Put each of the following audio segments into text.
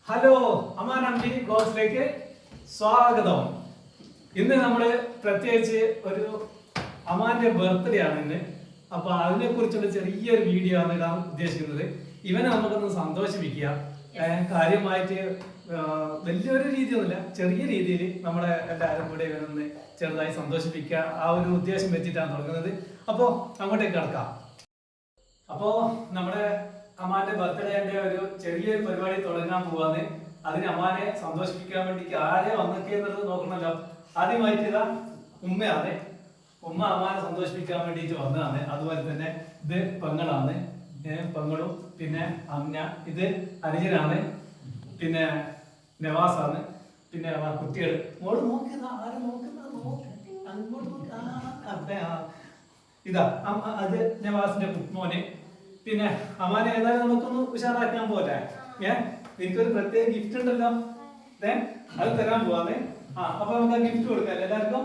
Hello Aman Ambi ബ്ലോഗ്സിലേക്ക് സ്വാഗതം. ഇന്ന് നമ്മള് പ്രത്യേകിച്ച് ഒരു അമാന്റെ ബർത്ത്ഡേ ആണ് ഇന്ന്. അപ്പൊ അതിനെ കുറിച്ചുള്ള ചെറിയൊരു വീഡിയോ ആണ് ഇടാൻ ഉദ്ദേശിക്കുന്നത്. ഇവനെ നമുക്കൊന്ന് സന്തോഷിപ്പിക്കുക. കാര്യമായിട്ട് വലിയൊരു രീതിയൊന്നുമില്ല, ചെറിയ രീതിയിൽ നമ്മളെ എല്ലാവരും കൂടെ ഇവനൊന്ന് ചെറുതായി സന്തോഷിപ്പിക്കുക. ആ ഒരു ഉദ്ദേശം വെച്ചിട്ടാണ് തുടങ്ങുന്നത്. അപ്പോൾ അങ്ങോട്ടേക്ക് കിടക്കാം. അപ്പോ നമ്മുടെ അമ്മാന്റെ ബർത്ത്ഡേന്റെ ഒരു ചെറിയൊരു പരിപാടി തുടങ്ങാൻ പോവാന്ന്. അതിന് അമ്മാനെ സന്തോഷിപ്പിക്കാൻ വേണ്ടി ആരെ വന്നൊക്കെ എന്നുള്ളത് നോക്കണല്ലോ. ആദ്യമായിട്ട് ഇതാ ഉമ്മയാണ്. ഉമ്മ അമ്മാനെ സന്തോഷിപ്പിക്കാൻ വേണ്ടിയിട്ട് വന്നതാണ്. അതുപോലെ തന്നെ ഇത് പെങ്ങളാണ്, പെങ്ങളും പിന്നെ അമ്മ, ഇത് അനുജനാണ്, പിന്നെ നവാസാണ്, പിന്നെ കുട്ടികൾ. മോള് നോക്കുന്ന ആരെ നോക്കുന്ന ഇതാ അത് നവാസിന്റെ മോന്. പിന്നെ അമ്മാനെ ഏതായാലും നമുക്കൊന്ന് ഉഷാറാക്കാൻ പോട്ടെ. എനിക്കൊരു പ്രത്യേക ഗിഫ്റ്റ് ഉണ്ടല്ലോ, അത് തരാൻ പോവാന്നേ. അപ്പൊ നമുക്ക് ആ ഗിഫ്റ്റ് കൊടുക്കാം എല്ലാവർക്കും.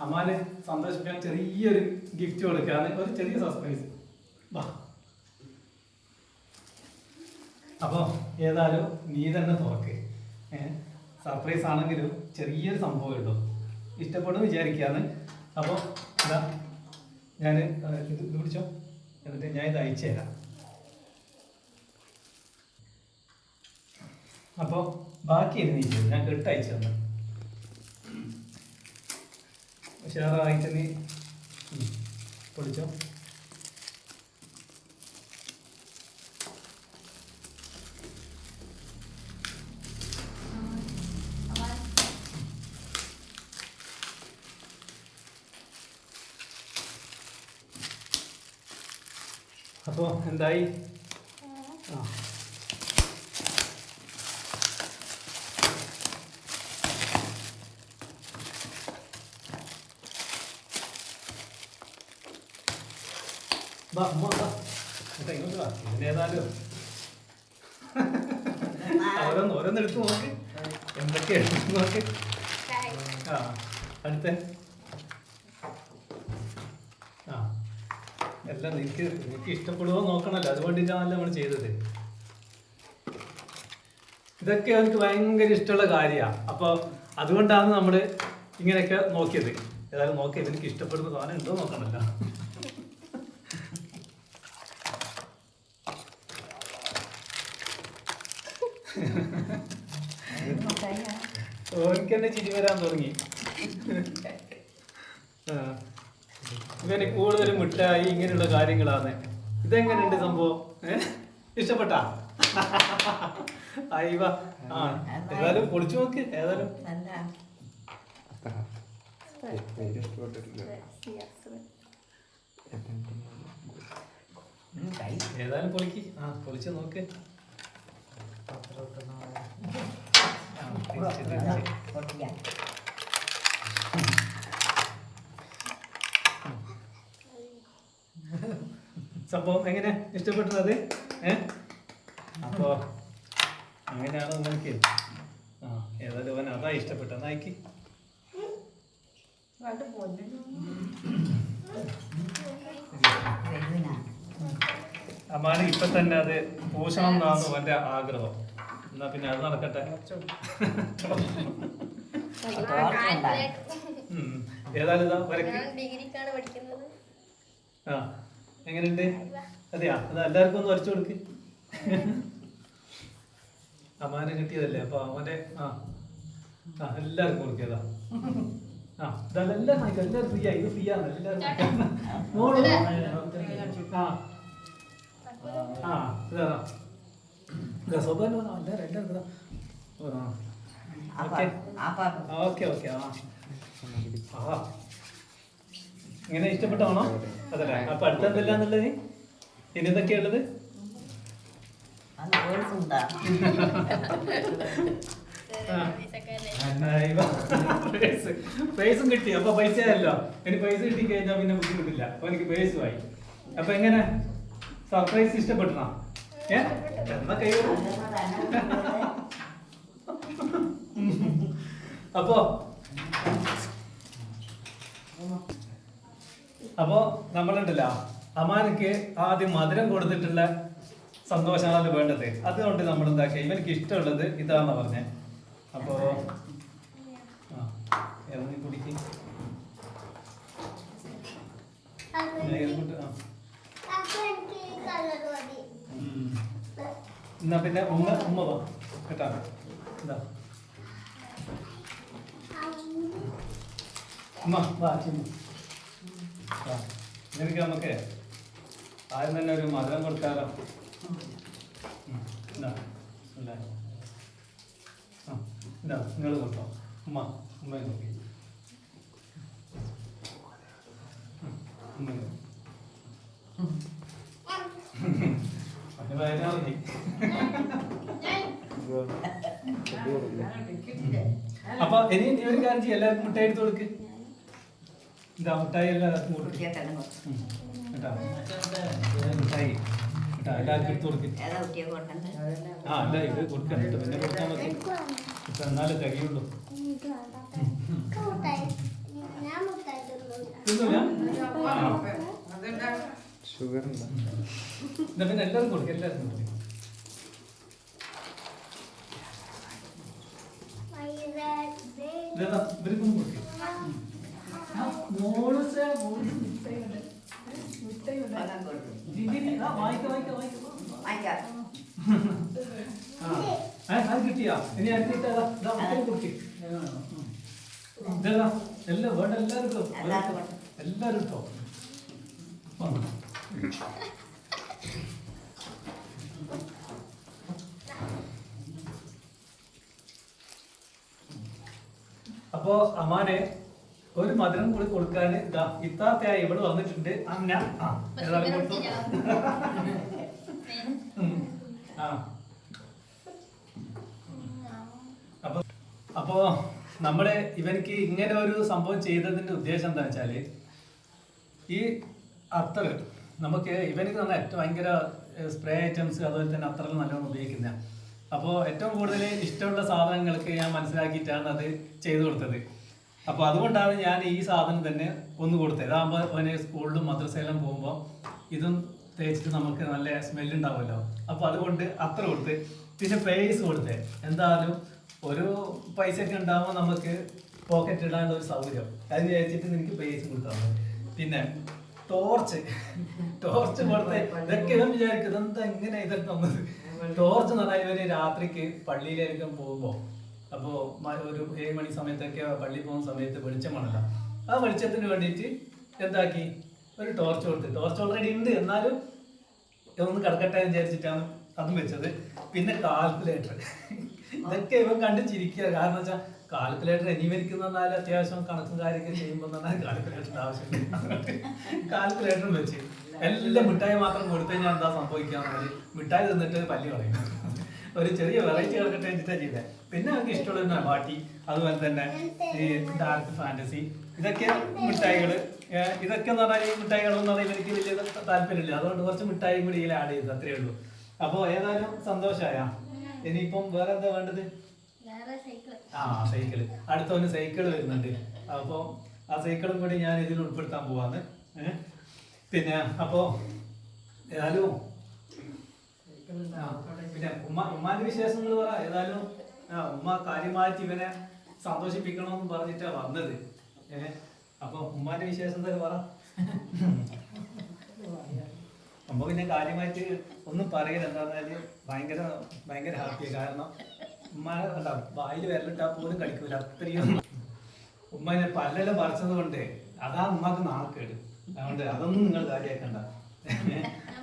അമ്മാനെ സന്തോഷിപ്പിക്കാൻ ചെറിയൊരു ഗിഫ്റ്റ് കൊടുക്കാന്ന്, ഒരു ചെറിയ സർപ്രൈസ്. അപ്പൊ ഏതായാലും നീ തന്നെ തുറക്ക്. സർപ്രൈസ് ആണെങ്കിലും ചെറിയൊരു സംഭവം ഉണ്ടോ, ഇഷ്ടപ്പെടും വിചാരിക്കാന്ന്. അപ്പൊ ഇതാ ഞാൻ ഇത് പിടിച്ചോ, എന്നിട്ട് ഞാൻ ഇത് അയച്ചു തരാം. അപ്പോൾ ബാക്കി ഇരുന്നില്ല, ഞാൻ കെട്ടയച്ചു തന്നെ ഉഷാറായിട്ട് നീ പൊളിച്ചോ. അപ്പോൾ എന്തായി? ഇങ്ങോട്ട് വാ. ഇതിനേതായാലും ഓരോന്ന് എടുത്ത് നോക്ക്, എന്തൊക്കെ എടുത്ത് നോക്ക്. അടുത്ത എല്ലാം നിനക്ക് ഇഷ്ടപ്പെടുമോ നോക്കണല്ലോ, അതുകൊണ്ടിട്ടാണല്ലോ നമ്മൾ ചെയ്തത്. ഇതൊക്കെ അവർക്ക് ഭയങ്കര ഇഷ്ടമുള്ള കാര്യമാണ്. അപ്പോൾ അതുകൊണ്ടാണ് നമ്മൾ ഇങ്ങനെയൊക്കെ നോക്കിയത്. ഏതായാലും നോക്കിയത് എനിക്ക് ഇഷ്ടപ്പെടുന്ന സാധനം ഉണ്ടോ നോക്കണല്ലോ. ഓനിക്ക് തന്നെ ചിരി വരാൻ തുടങ്ങി. ഇവന് കൂടുതലും മിഠായി ഇങ്ങനെയുള്ള കാര്യങ്ങളാണ്. ഇതെങ്ങനെയുണ്ട് സംഭവം? ഇഷ്ടപ്പെട്ടാ? അയ്യവ ഏതായാലും പൊളിച്ചു നോക്ക്. ഏതായാലും ഏതായാലും പൊളിക്ക്. പൊളിച്ചു നോക്ക്. സംഭവം എങ്ങനെ ഇഷ്ടപ്പെട്ടത്? അപ്പോ അങ്ങനെയാണോ നോക്കി? ഏതായാലും അവൻ അതാ ഇഷ്ടപ്പെട്ട നായിക്ക്. അമ്മാന് ഇപ്പൊ തന്നെ അത് പൂശണം എന്നാണ് അവന്റെ ആഗ്രഹം. എന്നാ പിന്നെ അത് നടക്കട്ടെ. ഏതായാലും ഇതാ വരക്ക്. എങ്ങനെയുണ്ട്? അതെയാ, അത് എല്ലാവർക്കും ഒന്ന് വരച്ചു കൊടുക്ക്. അമ്മാനെ കിട്ടിയതല്ലേ, അപ്പൊ അവന്റെ എല്ലാവർക്കും കൊടുക്കിയതാ. ഇതെല്ലാം എല്ലാവരും ഫ്രീ ആയി. ഇത് ഫ്രീ ആണ്, എല്ലാവരും. ഇങ്ങനെ ഇഷ്ടപ്പെട്ടാണോ? അതല്ലേ. അപ്പൊ അടുത്തെന്തെല്ലാന്നുള്ളത്? ഇനി എന്തൊക്കെയാ ഉള്ളത്? പൈസയും കിട്ടി. അപ്പൊ പൈസ അല്ലോ, ഇനി പൈസ കിട്ടി കഴിഞ്ഞാൽ പിന്നെ ബുദ്ധിമുട്ടില്ല. അപ്പൊ എനിക്ക് പൈസയായി. അപ്പൊ എങ്ങനെ സർപ്രൈസ് ഇഷ്ടപ്പെട്ടോ? എന്നാ കൈ അപ്പോ നമ്മളുണ്ടല്ലോ, അമാനക്ക് ആദ്യം മധുരം കൊടുത്തിട്ടുള്ള സന്തോഷമാണല്ലോ വേണ്ടത്. അതുകൊണ്ട് നമ്മൾ എന്താക്കുക, ഇവനക്ക് ഇഷ്ടമുള്ളത് ഇതാണെന്ന് പറഞ്ഞേ. അപ്പോ ഇറങ്ങി കുടിക്കും. എന്നാ പിന്നെ ഉമ്മ വാ കേട്ടാ. എന്താ ഉമ്മ വാ നിനക്ക് നമുക്ക് ആദ്യം തന്നെ ഒരു മധുരം കൊടുക്കാലോ. എന്താ നിങ്ങൾ കൊടുത്തോ. ഉമ്മയെ നോക്കി അപ്പൊ ഇനി നീ ഒരു കാര്യം ചെയ്യും, എല്ലാവർക്കും മുട്ടായി എടുത്ത് കൊടുക്ക്. എന്താ മുട്ടായി എല്ലാവർക്കും മിഠായി എല്ലാവർക്കും എടുത്ത് കൊടുക്ക്. അല്ല ഇത് കൊടുക്കണം, പിന്നെ കൊടുക്കാൻ മതി. ഇപ്പൊ എന്നാലേ തികയുള്ളൂ. ഷുഗർ എന്താ പിന്നെ എല്ലാവരും കൊടുക്കും, എല്ലാവർക്കും കൊടുക്കും. ഇവർക്കും കൊടുക്കും. അത് കിട്ടിയാ ഇനി അടുത്തിട്ടാ കൊടുക്കും. എല്ലാം വേണ്ട, എല്ലാവരും ഇട്ടോ. അപ്പോ അമ്മാനെ ഒരു മധുരം കൂടി കൊടുക്കാൻ ഇത്താത്തയായി ഇവിടെ വന്നിട്ടുണ്ട്. അപ്പോ നമ്മുടെ ഇവനിക്ക് ഇങ്ങനെ ഒരു സംഭവം ചെയ്തതിന്റെ ഉദ്ദേശം എന്താ വെച്ചാല്, ഈ അത്തർ നമുക്ക് ഇവനിക്ക് തന്നെ ഏറ്റവും ഭയങ്കര സ്പ്രേ ഐറ്റംസ് അതുപോലെ തന്നെ അത്തറിൽ നല്ലോണം ഉപയോഗിക്കുന്ന. അപ്പോൾ ഏറ്റവും കൂടുതൽ ഇഷ്ടമുള്ള സാധനങ്ങൾക്ക് ഞാൻ മനസ്സിലാക്കിയിട്ടാണ് അത് ചെയ്തു കൊടുത്തത്. അപ്പോൾ അതുകൊണ്ടാണ് ഞാൻ ഈ സാധനം തന്നെ ഒന്ന് കൊടുത്തത്. ഇതാകുമ്പോൾ അവന് സ്കൂളിലും മദ്രസയിലും പോകുമ്പോൾ ഇതും തേച്ചിട്ട് നമുക്ക് നല്ല സ്മെല്ലുണ്ടാവുമല്ലോ. അപ്പോൾ അതുകൊണ്ട് അത്ര കൊടുത്ത്, പിന്നെ പേഴ്സ് കൊടുത്തേ. എന്തായാലും ഒരു പൈസ ഒക്കെ ഉണ്ടാകുമ്പോൾ നമുക്ക് പോക്കറ്റ് ഇടാനുള്ള ഒരു സൗകര്യം, അതിന് ചേച്ചിട്ട് എനിക്ക് പേഴ്സ് കൊടുത്താൽ മതി. പിന്നെ ടോർച്ച് കൊടുത്തേ. ഇതൊക്കെ ഇവൻ വിചാരിക്കും ഇതെന്താ ഇങ്ങനെ ഇതൊക്കെ തന്നത്. ടോർച്ച് എന്ന് പറഞ്ഞാൽ ഇവര് രാത്രിക്ക് പള്ളിയിലേക്കും പോകുമ്പോൾ, അപ്പോൾ ഒരു 7 മണി സമയത്തൊക്കെ പള്ളിയിൽ പോകുന്ന സമയത്ത് വെളിച്ചമാണല്ലോ, ആ വെളിച്ചത്തിന് വേണ്ടിയിട്ട് എന്താക്കി ഒരു ടോർച്ച് കൊടുത്ത്. ടോർച്ച് ഓൾറെഡി ഉണ്ട്, എന്നാലും ഇതൊന്ന് കിടക്കട്ടെ എന്ന് വിചാരിച്ചിട്ടാണ് അതും വെച്ചത്. പിന്നെ കാൽക്കുലേറ്റർ, ഇതൊക്കെ ഇവൻ കണ്ട് ചിരിക്കുക. കാരണം വെച്ചാൽ കാൽക്കുലേറ്റർ ഇനിവരിക്കുന്ന പറഞ്ഞാൽ അത്യാവശ്യം കണക്കും കാര്യമൊക്കെ ചെയ്യുമ്പോൾ പറഞ്ഞാൽ കാൽക്കുലേറ്ററിന്റെ ആവശ്യമുണ്ട്. കാൽക്കുലേറ്ററും വെച്ച് എല്ലാം മിഠായി മാത്രം കൊടുത്തു കഴിഞ്ഞാൽ എന്താ സംഭവിക്കാന്ന്, മിഠായി തിന്നിട്ട് പല്ലി കളയും. ഒരു ചെറിയ വെറൈറ്റി കിടക്കട്ടെ വെച്ചിട്ടാണ് ചെയ്തത്. പിന്നെ നമുക്ക് ഇഷ്ടമുള്ള വാട്ടി, അതുപോലെ തന്നെ ഈ ഡാർക്ക് ഫാന്റസി, ഇതൊക്കെ മിഠായികള്. ഇതൊക്കെ എന്ന് പറഞ്ഞാൽ ഈ മിഠായികളെന്ന് പറഞ്ഞാൽ എനിക്ക് വലിയ താല്പര്യമില്ല, അതുകൊണ്ട് കുറച്ച് മിഠായിയും കൂടി ഇതിൽ ആഡ് ചെയ്തു, അത്രേ ഉള്ളൂ. അപ്പൊ ഏതായാലും സന്തോഷമായ. ഇനിയിപ്പം വേറെ എന്താ വേണ്ടത്? സൈക്കിള്. അടുത്തവന് സൈക്കിള് വരുന്നുണ്ട്. അപ്പൊ ആ സൈക്കിളും കൂടി ഞാൻ ഇതിൽ ഉൾപ്പെടുത്താൻ പോവാന്ന്. പിന്നെ അപ്പോ ഏതായാലും പിന്നെ ഉമ്മാന്റെ വിശേഷങ്ങൾ പറ. ഏതായാലും ഉമ്മ കാര്യമായിട്ട് ഇവനെ സന്തോഷിപ്പിക്കണമെന്ന് പറഞ്ഞിട്ടാ വന്നത്. അപ്പൊ ഉമ്മാന്റെ വിശേഷം എന്താ പറ. അമ്മ പിന്നെ കാര്യമായിട്ട് ഒന്നും പറയില്ല. എന്താണെന്നാല് ഭയങ്കര ഹാപ്പിയാണ്. കാരണം ഉമ്മ അല്ല വായിൽ വിരലിട്ടാ പോലും കളിക്കൂല, അത്രയും. ഉമ്മ പല്ലെല്ലാം പറിച്ചത് കൊണ്ട് അതാ ഉമ്മക്ക് നാണക്കേട്. അതുകൊണ്ട് അതൊന്നും നിങ്ങൾ കാര്യമാക്കണ്ട.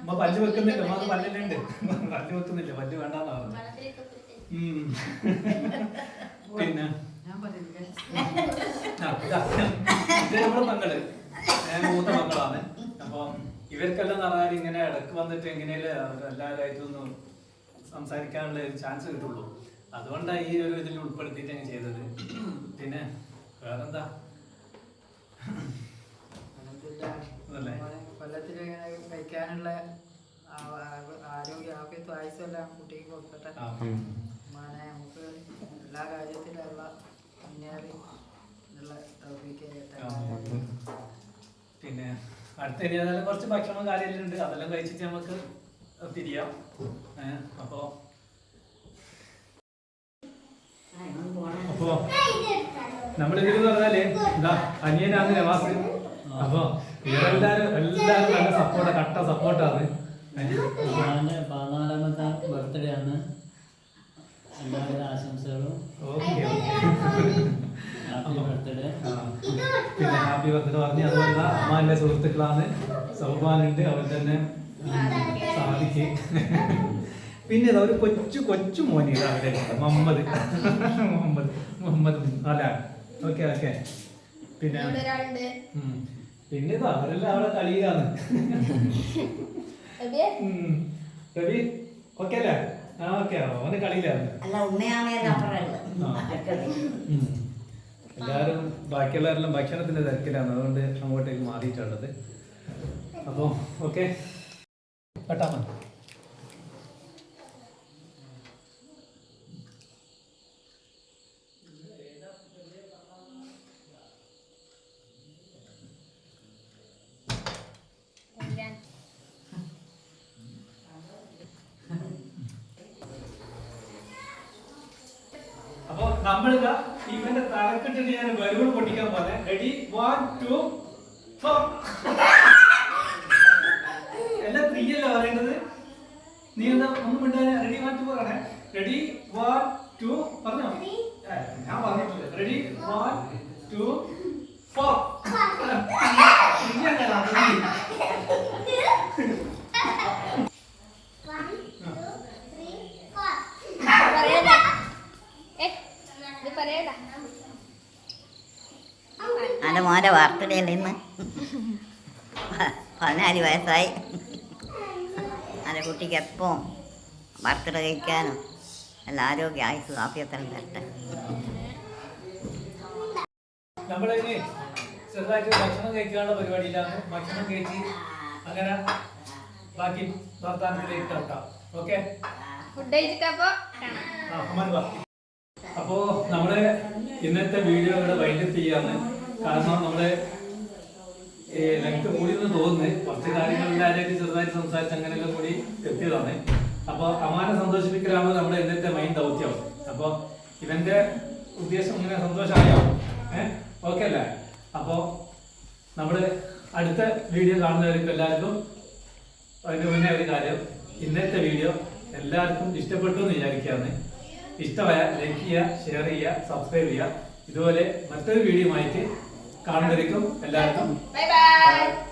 ഉമ്മ പല്ല് വെക്കുന്നില്ല, ഉമ്മക്ക് പല്ലെല്ലാം ഉണ്ട്, പല്ല് വെക്കുന്നില്ല, പല്ല് വേണ്ടാന്ന് പറഞ്ഞു. പിന്നെ നമ്മുടെ മക്കള് മൂത്ത മക്കളാണ്. അപ്പൊ ഇവർക്കെല്ലാം പറഞ്ഞാൽ ഇങ്ങനെ ഇടക്ക് വന്നിട്ട് എങ്ങനെയല്ലേ എല്ലാവരായിട്ടൊന്നും സംസാരിക്കാനുള്ള ഒരു ചാൻസ് കിട്ടുള്ളൂ. അതുകൊണ്ടാണ് ഈ ഒരു ഇതിൽ ഉൾപ്പെടുത്തിയിട്ട് ഞാൻ ചെയ്തത്. പിന്നെ വേറെന്താ? കൊല്ലത്തില് കഴിക്കാനുള്ള ആരോഗ്യ ആഭ്യത്വം ആയുസെല്ലാം കുട്ടിക്ക് കൊടുക്കട്ടെ. മാനെ നമുക്ക് എല്ലാ കാര്യത്തിലുള്ള മുന്നേറി പിന്നെ അടുത്ത ഏരിയയിലും കുറച്ച് ഭക്ഷണം കാര്യമെല്ലാം ഉണ്ട്, അതെല്ലാം കഴിച്ചിട്ട് നമുക്ക് തിരിയാം. അപ്പോ നമ്മളിതിന്ന് പറഞ്ഞാല് എന്താ അനിയനാണ് നവാസ്. അപ്പൊ ഇവരെല്ലാരും നല്ല സപ്പോർട്ട്, കട്ട സപ്പോർട്ടാണ്. 14ാമത്തെ ബർത്ത്ഡേ ആണ്. എല്ലാവിധ ആശംസകളും. Happy birthday. പിന്നെ ഹാപ്പി ബർത്ത്ഡേ പറഞ്ഞ് അതുപോലെ അമ്മാന്റെ സുഹൃത്തുക്കളാണ്. സൗബാനുണ്ട്, അവർ തന്നെ സാധിക്ക്. പിന്നെ ഒരു കൊച്ചു മോനി അവിടെ മുഹമ്മദ് അല്ല. ഓക്കെ. പിന്നെ ഇതാ അവരെല്ലാം അവിടെ കളിയിലാണ്. രവി ഓക്കെ അല്ലേ? ഓക്കെ, അവന് കളിയിലാണ്. എല്ലാവരും ബാക്കിയുള്ളവരെല്ലാം ഭക്ഷണത്തിന്റെ തിരക്കിലാണ്, അതുകൊണ്ട് അങ്ങോട്ടേക്ക് മാറിയിട്ടുള്ളത്. അപ്പോൾ ഓക്കെ പെട്ടാമ. അപ്പൊ നമ്മളിതാ ഇവന്റെ തലക്കെട്ടിട്ട് ഞാൻ ബലൂൺ പൊട്ടിക്കാൻ പോലെ. റെഡി 1 2 4. എല്ലാം 3 അല്ലേ പറയേണ്ടത്? നീ എന്താ ഒന്നും മിണ്ടാനെ? റെഡി 1 2 പറയണേ. റെഡി 1 2 പറഞ്ഞോ. ഞാൻ പറഞ്ഞിട്ടില്ല. റെഡി 1 2 4. എൻ്റെ മോൻ്റെ ബർത്ത്ഡേ അല്ലേ ഇന്ന്? 14 വയസ്സായി. എൻ്റെ കുട്ടിക്ക് എപ്പോൾ ബർത്ത്ഡേ കഴിക്കാനും എല്ലാ ആരോഗ്യ ആയുസ് ആഫിയത്തെല്ലാം തരട്ടെ. നമ്മളിനി ചെറുതായിട്ട് ഭക്ഷണം കഴിക്കാനുള്ള പരിപാടിയിലാണ്. ഭക്ഷണം കഴിച്ച് അങ്ങനെ ബാക്കി വർത്താനത്തിലേക്ക് കിടക്കാം. ഓക്കെ, അപ്പോ നമ്മള് ഇന്നത്തെ വീഡിയോ ഇവിടെ വൈൻഡപ്പ് ചെയ്യാന്ന്. കാരണം നമ്മള് ലെങ്ത് കൂടി എന്ന് തോന്നുന്നു. കുറച്ച് കാര്യങ്ങളിലായിട്ട് ചെറുതായിട്ട് സംസാരിച്ച് അങ്ങനെയെല്ലാം കൂടി എത്തിയതാണ്. അപ്പൊ അമ്മാനെ സന്തോഷിപ്പിക്കലാണ് നമ്മുടെ ഇന്നത്തെ മെയിൻ ദൗത്യം. അപ്പൊ ഇവന്റെ ഉദ്ദേശം ഇങ്ങനെ സന്തോഷമായോ? ഓക്കെ അല്ലേ? അപ്പോ നമ്മള് അടുത്ത വീഡിയോ കാണുന്നവർക്ക് എല്ലാവർക്കും അതിന് മുന്നേ ഒരു കാര്യം, ഇന്നത്തെ വീഡിയോ എല്ലാവർക്കും ഇഷ്ടപ്പെട്ടു എന്ന് വിചാരിക്കുകയാണ്. ഇഷ്ടമായ ലൈക്ക് ചെയ്യുക, ഷെയർ ചെയ്യുക, സബ്സ്ക്രൈബ് ചെയ്യുക. ഇതുപോലെ മറ്റൊരു വീഡിയോ ആയിട്ട് കാണുന്നവർക്കും എല്ലാവർക്കും ബൈ ബൈ.